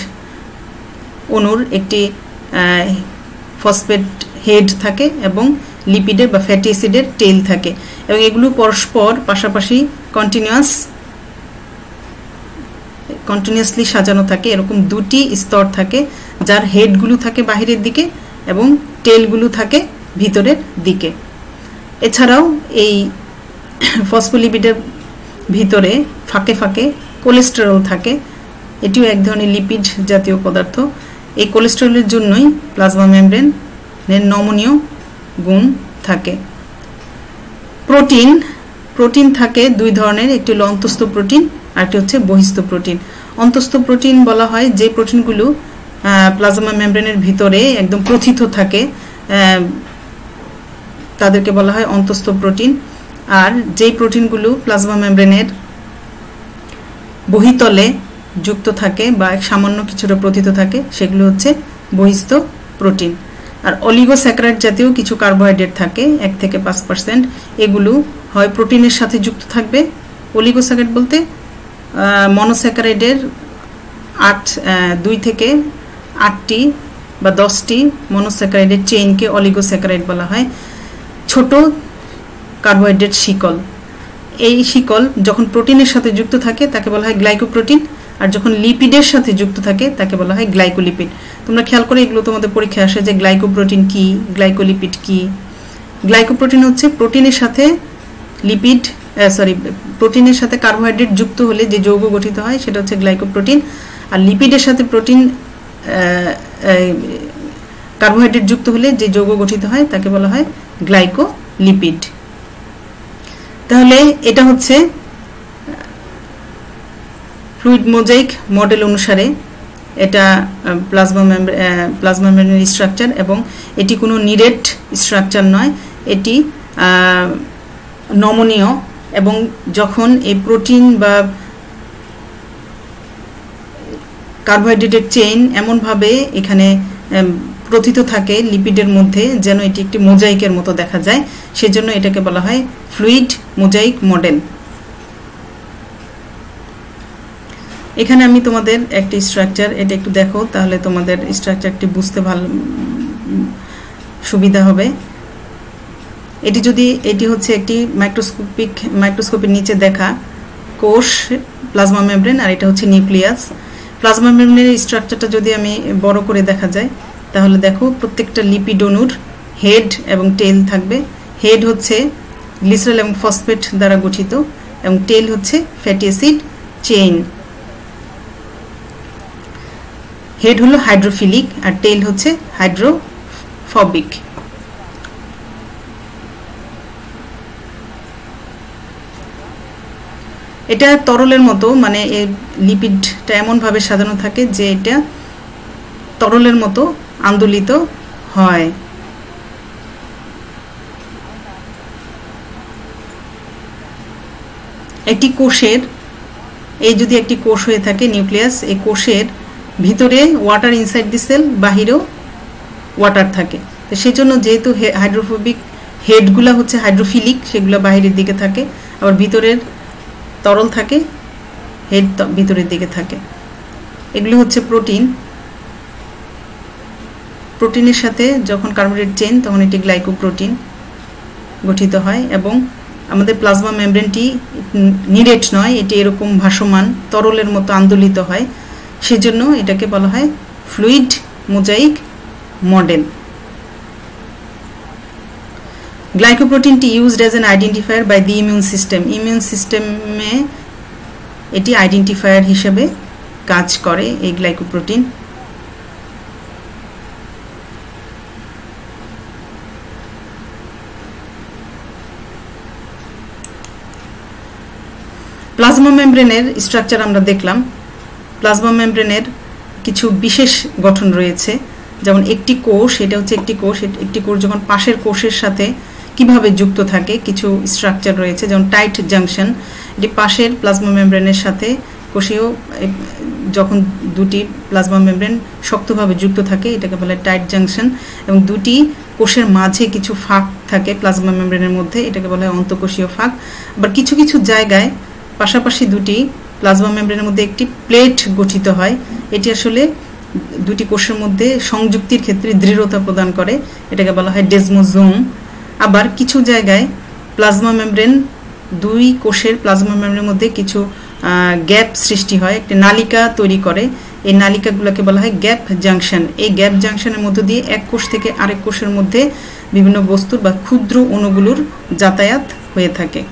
অণুর একটি ফসফেট হেড থাকে এবং লিপিডের বা ফ্যাটি অ্যাসিডের টেল থাকে এবং এগুলো পরস্পর পাশাপাশি কন্টিনিউয়াসলি সাজানো থাকে। এরকম দুটি স্তর থাকে, যার হেডগুলো থাকে বাহিরের দিকে এবং টেলগুলো থাকে ভিতরের দিকে। এছাড়াও এই ফসফোলিপিডের ভিতরে ফাঁকে ফাঁকে কোলেস্টেরল থাকে। এটিও এক ধরনের লিপিড জাতীয় পদার্থ। এই কোলেস্টেরলের জন্যই প্লাজমা মেমব্রেনের নমনীয় গুণ থাকে। প্রোটিন থাকে দুই ধরনের, একটি হলো অন্তঃস্থ প্রোটিন আর একটি হচ্ছে বহিস্থ প্রোটিন। অন্তঃস্থ প্রোটিন বলা হয় যে প্রোটিনগুলো প্লাজমা মেমব্রেনের ভিতরে একদম প্রথিত থাকে, তাদেরকে বলা হয় অন্তঃস্থ প্রোটিন। আর যেই প্রোটিনগুলো প্লাজমা মেমব্রেনের বহিতলে যুক্ত থাকে বা সামান্য কিছুটা প্রথিত থাকে সেগুলো হচ্ছে বহিস্থ প্রোটিন। আর অলিগোস্যাকারাইড জাতীয় কিছু কার্বোহাইড্রেট থাকে 1-5%। এগুলো হয় প্রোটিনের সাথে যুক্ত থাকবে। অলিগোস্যাকারাইড বলতে মনোস্যাকারাইডের 2 থেকে 8টি বা 10টি মনোস্যাকারাইডের চেইনকে অলিগোস্যাকারাইড বলা হয়। ছোট কার্বোহাইড্রেট শিকল, এই শিকল যখন প্রোটিনের সাথে যুক্ত থাকে তাকে বলা হয় গ্লাইকোপ্রোটিন, আর যখন লিপিডের সাথে যুক্ত থাকে তাকে বলা হয় গ্লাইকোলিপিড। তোমরা খেয়াল করে এগুলো তোমাদের পরীক্ষায় আসে যে গ্লাইকোপ্রোটিন কি, গ্লাইকোলিপিড কি। গ্লাইকোপ্রোটিন হচ্ছে প্রোটিনের সাথে প্রোটিনের সাথে কার্বোহাইড্রেট যুক্ত হলে যে যৌগ গঠিত হয় সেটা হচ্ছে গ্লাইকোপ্রোটিন। আর লিপিডের সাথে কার্বোহাইড্রেট যুক্ত হলে যে যৌগ গঠিত হয় তাকে বলা হয় গ্লাইকোলিপিড। তাহলে এটা হচ্ছে ফ্লুইড মোজাইক মডেল অনুসারে এটা প্লাজমা মেমব্রেনের স্ট্রাকচার, এবং এটি কোনো নিরেট স্ট্রাকচার নয়, এটি নমনীয়। এবং যখন এই প্রোটিন বা কার্বোহাইড্রেটের চেইন এমনভাবে এখানে প্রথিত থাকে লিপিডের মধ্যে যেন এটি একটি মোজাইকের মতো দেখা যায়, সেজন্য এটাকে বলা হয় ফ্লুইড মোজাইক মডেল। এখানে আমি তোমাদের একটি স্ট্রাকচার, এটা একটু দেখো তাহলে তোমাদের স্ট্রাকচারটি বুঝতে ভালো সুবিধা হবে। এটি হচ্ছে একটি মাইক্রোস্কোপের নিচে দেখা কোষ প্লাজমা মেমব্রেন আর এটা হচ্ছে নিউক্লিয়াস। প্লাজমা মেমব্রেনের স্ট্রাকচারটা যদি আমি বড় করে দেখা যায় তাহলে দেখো প্রত্যেকটা লিপিড অণুর হেড এবং টেল থাকবে। হেড হচ্ছে গ্লিসারল এবং ফসফেট দ্বারা গঠিত এবং টেল হচ্ছে ফ্যাটি অ্যাসিড চেইন। হেড হলো হাইড্রোফিলিক আর টেল হচ্ছে হাইড্রোফোবিক। এটা তরলের মতো, মানে এই লিপিডটা এমনভাবে সাজানো থাকে যে এটা তরলের মতো আন্দোলিত হয়। একটি কোষের, এই যদি একটি কোষ হয়ে থাকে নিউক্লিয়াস, এই কোষের ভিতরে ওয়াটার ইনসাইড দি সেল, বাহিরেও ওয়াটার থাকে। তো সেই জন্য যেহেতু হাইড্রোফোবিক হেডগুলা হচ্ছে হাইড্রোফিলিক, সেগুলো বাহিরের দিকে থাকে, আবার ভিতরের তরল থাকে, হেড ভিতরের দিকে থাকে। এগুলো হচ্ছে প্রোটিন। প্রোটিনের সাথে যখন কার্বোহাইড্রেট চেইন তখন এটি গ্লাইকোপ্রোটিন গঠিত হয় এবং আমাদের প্লাজমা মেমব্রেনটি নিরেট নয়, এটি এরকম ভাসমান তরলের মতো আন্দোলিত হয়, সেজন্য এটাকে বলা হয় ফ্লুইড মোজাইক মডেল। গ্লাইকোপ্রোটিনটি used as an identifier by the immune system. Immune সিস্টেমে এটি আইডেন্টিফায়ার হিসেবে কাজ করে এই গ্লাইকোপ্রোটিন। প্লাজমা মেমব্রেনের স্ট্রাকচার আমরা দেখলাম। প্লাজমা মেমব্রেনের কিছু বিশেষ গঠন রয়েছে, যেমন একটি কোষ, এটা হচ্ছে একটি কোষ, একটি কোষ যখন পাশের কোষের সাথে কিভাবে যুক্ত থাকে কিছু স্ট্রাকচার রয়েছে, যেমন টাইট জাংশন। এটি পাশের প্লাজমা মেমব্রেনের সাথে কোষীয়, যখন দুটি প্লাজমা মেমব্রেন শক্তভাবে যুক্ত থাকে এটাকে বলে টাইট জাংশন, এবং দুটি কোষের মাঝে কিছু ফাঁক থাকে প্লাজমা মেমব্রেনের মধ্যে, এটাকে বলা হয় অন্তঃকোষীয় ফাঁক। আবার কিছু কিছু জায়গায় পাশাপাশি দুটি প্লাজমা মেমব্রেনের মধ্যে একটি প্লেট গঠিত হয়, এটি আসলে দুটি কোষের মধ্যে সংযুক্তির ক্ষেত্রে দৃঢ়তা প্রদান করে, এটাকে বলা হয় ডেসমোজোম। আবার কিছু জায়গায় প্লাজমা মেমব্রেন, দুই কোষের প্লাজমা মেমব্রেনের মধ্যে কিছু গ্যাপ সৃষ্টি হয়, একটি নালিকা তৈরি করে, এই নালিকাগুলোকে বলা হয় গ্যাপ জাংশন। এই গ্যাপ জাংশনের মধ্য দিয়ে এক কোষ থেকে আরেক কোষের মধ্যে বিভিন্ন বস্তুর বা ক্ষুদ্র অণুগুলোর যাতায়াত হয়ে থাকে।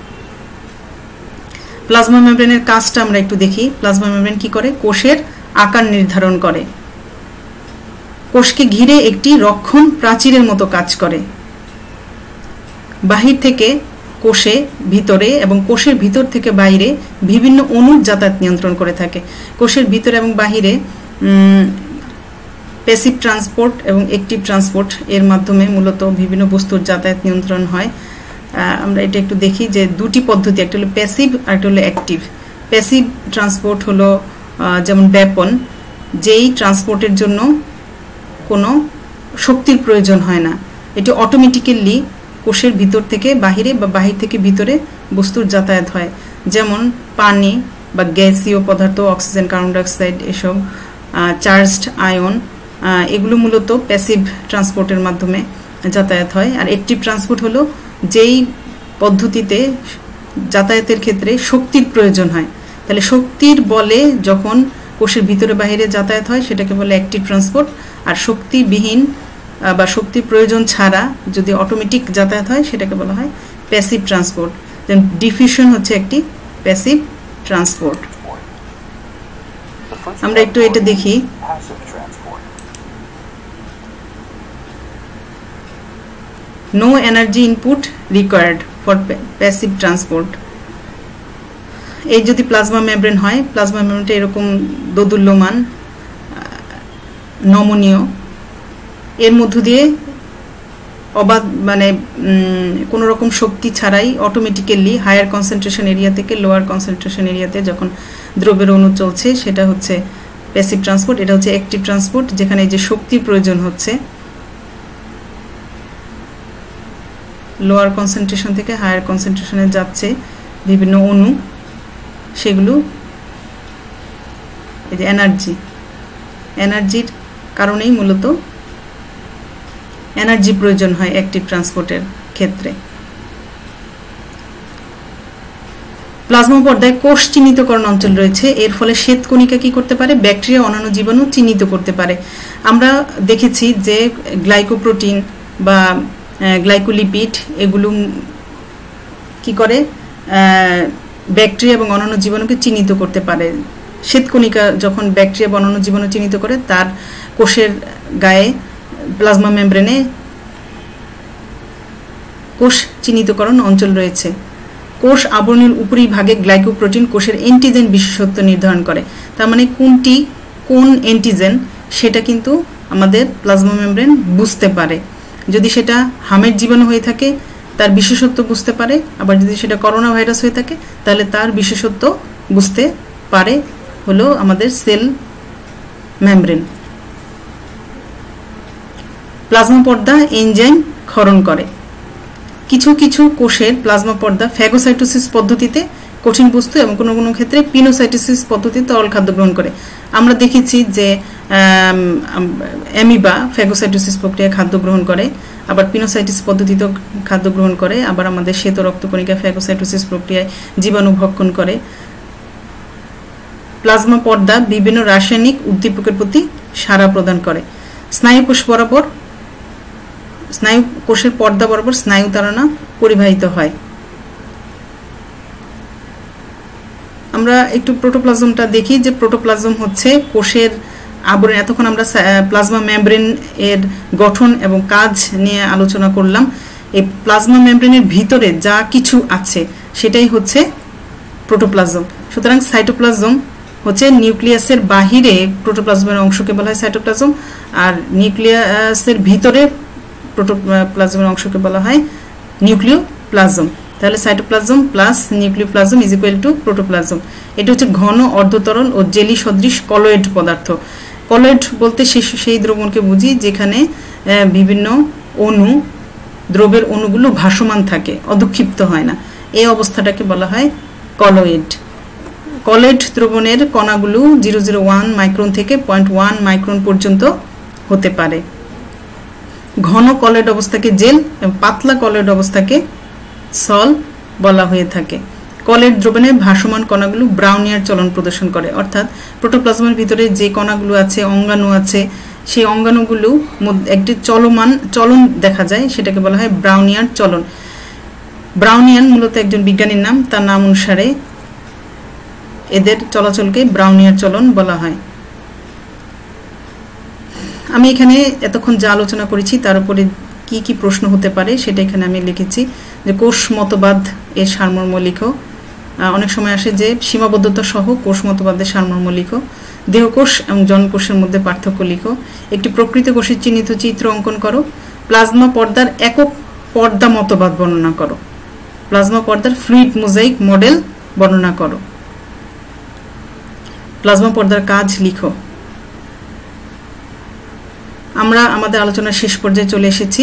প্লাজমা মেমব্রেনের কাজটা আমরা একটু দেখি। প্লাজমা মেমব্রেন কি করে? কোষের আকার নির্ধারণ করে, কোষকে ঘিরে একটি রক্ষণ প্রাচীরের মতো কাজ করে। বাহির থেকে কোষে ভিতরে এবং কোষের ভিতর থেকে বাইরে বিভিন্ন অণুর যাতায়াত নিয়ন্ত্রণ করে থাকে। কোষের ভিতরে এবং বাহিরে প্যাসিভ ট্রান্সপোর্ট এবং অ্যাক্টিভ ট্রান্সপোর্ট এর মাধ্যমে মূলত বিভিন্ন বস্তুর যাতায়াত নিয়ন্ত্রণ হয়। আমরা এটা একটু দেখি যে দুটি পদ্ধতি, একটা হলো প্যাসিভ আর একটা হলো অ্যাক্টিভ। প্যাসিভ ট্রান্সপোর্ট হলো যেমন ব্যাপন, যেই ট্রান্সপোর্টের জন্য কোনো শক্তির প্রয়োজন হয় না, এটি অটোমেটিক্যালি কোষের ভিতর থেকে বাহিরে বা বাহির থেকে ভিতরে বস্তুর যাতায়াত হয়, যেমন পানি বা গ্যাসীয় পদার্থ, অক্সিজেন, কার্বন ডাইঅক্সাইড, এসব চার্জড আয়ন, এগুলো মূলত প্যাসিভ ট্রান্সপোর্টের মাধ্যমে যাতায়াত হয়। আর অ্যাক্টিভ ট্রান্সপোর্ট হলো যেই পদ্ধতিতে যাতায়াতের ক্ষেত্রে শক্তির প্রয়োজন হয়, তাহলে শক্তির বলে যখন কোষের ভিতরে বাহিরে যাতায়াত হয় সেটাকে বলে অ্যাক্টিভ ট্রান্সপোর্ট। আর শক্তিবিহীন বা শক্তির প্রয়োজন ছাড়া যদি অটোমেটিক যাতায়াত হয় সেটাকে বলা হয় প্যাসিভ ট্রান্সপোর্ট। যেমন ডিফিউশন হচ্ছে একটি প্যাসিভ ট্রান্সপোর্ট। আমরা একটু এটা দেখি। No energy input required for passive transport. এই যদি প্লাজমা মেমব্রেন হয়, প্লাজমা মেমব্রেনটা এরকম দোদুল্যমান, নমনীয়, এর মধ্য দিয়ে অবাধ মানে কোনো রকম শক্তি ছাড়াই অটোমেটিক্যালি হায়ার কনসেন্ট্রেশন এরিয়া থেকে লোয়ার কনসেন্ট্রেশন এরিয়াতে যখন দ্রব্যের অণু চলছে সেটা হচ্ছে প্যাসিভ ট্রান্সপোর্ট। এটা হচ্ছে অ্যাক্টিভ ট্রান্সপোর্ট, যেখানে যে শক্তির প্রয়োজন হচ্ছে লোয়ার কনসেন্ট্রেশন থেকে হায়ার কনসেন্ট্রেশনে যাচ্ছে বিভিন্ন অণু, সেগুলো এই যে এনার্জির কারণেই মূলত এনার্জি প্রয়োজন হয় অ্যাক্টিভ ট্রান্সপোর্টের ক্ষেত্রে। প্লাজমা পর্দায় কোষ চিহ্নিতকরণ অঞ্চল রয়েছে, এর ফলে শ্বেতকণিকা কি করতে পারে, ব্যাকটেরিয়া অন্যান্য জীবাণু চিহ্নিত করতে পারে। আমরা দেখেছি যে গ্লাইকোপ্রোটিন বা গ্লাইকোলিপিড এগুলো কি করে, ব্যাকটেরিয়া এবং অন্যান্য জীবাণুকে চিহ্নিত করতে পারে। শ্বেতকণিকা যখন ব্যাকটেরিয়া বা অন্যান্য জীবাণু চিহ্নিত করে, তার কোষের গায়ে প্লাজমা মেমব্রেনে কোষ চিহ্নিতকরণ অঞ্চল রয়েছে। কোষ আবরণীর উপরি ভাগে গ্লাইকোপ্রোটিন কোষের অ্যান্টিজেন বিশেষত্ব নির্ধারণ করে। তার মানে কোন অ্যান্টিজেন সেটা কিন্তু আমাদের প্লাজমা মেমব্রেন বুঝতে পারে। যদি সেটা হামের জীবাণু হয়ে থাকে তার বিশেষত্ব বুঝতে পারে, আবার যদি সেটা করোনা ভাইরাস হয়ে থাকে তাহলে তার বিশেষত্ব বুঝতে পারে হলো আমাদের সেল মেমব্রেন। প্লাজমা পর্দা এনজাইম ক্ষরণ করে। কিছু কিছু কোষের প্লাজমা পর্দা ফ্যাগোসাইটোসিস পদ্ধতিতে কঠিন বস্তু এবং কোনো কোনো ক্ষেত্রে পিনোসাইটোসিস পদ্ধতিতে তরল খাদ্য গ্রহণ করে। আমরা দেখেছি যে অ্যামিবা ফ্যাগোসাইটোসিস প্রক্রিয়ায় খাদ্য গ্রহণ করে, আবার পিনোসাইটিস পদ্ধতিতেও খাদ্য গ্রহণ করে, আবার আমাদের শ্বেত রক্তকণিকা ফ্যাগোসাইটোসিস প্রক্রিয়ায় জীবাণু ভক্ষণ করে। প্লাজমা পর্দা বিভিন্ন রাসায়নিক উদ্দীপকের প্রতি সাড়া প্রদান করে। স্নায়ু কোষের পর্দা বরাবর স্নায়ু তাড়না পরিবাহিত হয়। আমরা একটু প্রোটোপ্লাজমটা দেখি যে প্রোটোপ্লাজম হচ্ছে কোষের আবরণ। এতক্ষণ আমরা প্লাজমা মেমব্রেন এর গঠন এবং কাজ নিয়ে আলোচনা করলাম। এই প্লাজমা মেমব্রেনের ভিতরে যা কিছু আছে সেটাই হচ্ছে প্রোটোপ্লাজম। সুতরাং সাইটোপ্লাজম হচ্ছে নিউক্লিয়াসের বাহিরে প্রোটোপ্লাজমের অংশকে বলা হয় সাইটোপ্লাজম, আর নিউক্লিয়াসের ভিতরে প্রোটোপ্লাজমের অংশকে বলা হয় নিউক্লিওপ্লাজম। তাহলে cytoplasm plus nucleoplasm is equal to protoplasm. এটা হচ্ছে ঘন অর্ধতরল ও জেলি সদৃশ কলয়েড পদার্থ। কলয়েড বলতে সেই দ্রবণকে বুঝি যেখানে বিভিন্ন দ্রবের অণুগুলো ভাসমান থাকে, অধক্ষিপ্ত হয় না, এই অবস্থাটাকে বলা হয় কলয়েড। কলয়েড দ্রবণের কণাগুলো 0.01 মাইক্রন থেকে 0.1 মাইক্রন পর্যন্ত হতে পারে। ঘন কলয়েড অবস্থাকে জেল এবং পাতলা কলয়েড অবস্থাকে সল বলা হয়ে থাকে। কলয়েড দ্রবণে ভাসমান কণাগুলো ব্রাউনিয়ার চলন প্রদর্শন করে, অর্থাৎ প্রোটোপ্লাজমের ভিতরে যে কণাগুলো আছে, অঙ্গাণু আছে, সেই অঙ্গাণুগুলো একটি চলন দেখা যায়, সেটাকে বলা হয় ব্রাউনিয়ার চলন। ব্রাউনিয়ান মূলত একজন বিজ্ঞানীর নাম, তার নাম অনুসারে এদের চলাচলকে ব্রাউনিয়ার চলন বলা হয়। আমি এখানে এতক্ষণ যা আলোচনা করেছি তার উপরে কি কি প্রশ্ন হতে পারে সেটা এখানে আমি লিখেছি। যে কোষ মতবাদ এর সারমর্ম লিখো। অনেক সময় আসে যে সীমাবদ্ধতা সহ কোষ মতবাদের সারমর্ম লিখো। দেহকোষ এবং জনকোষের মধ্যে পার্থক্য লিখো। একটি প্রকৃত কোষের চিহ্নিত চিত্র অঙ্কন করো। প্লাজমা পর্দার একক পর্দা মতবাদ বর্ণনা করো। প্লাজমা পর্দার ফ্লুইড মোজাইক মডেল বর্ণনা করো। প্লাজমা পর্দার কাজ লিখো। আমরা আমাদের আলোচনার শেষ পর্যায়ে চলে এসেছি।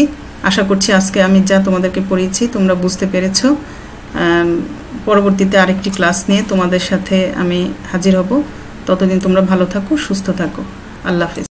আশা করছি আজকে আমি যা তোমাদেরকে পড়িয়েছি তোমরা বুঝতে পেরেছো। পরবর্তীতে আরেকটি ক্লাস নিয়ে তোমাদের সাথে আমি হাজির হব। ততদিন তোমরা ভালো থাকো, সুস্থ থাকো। আল্লাহ হাফেজ।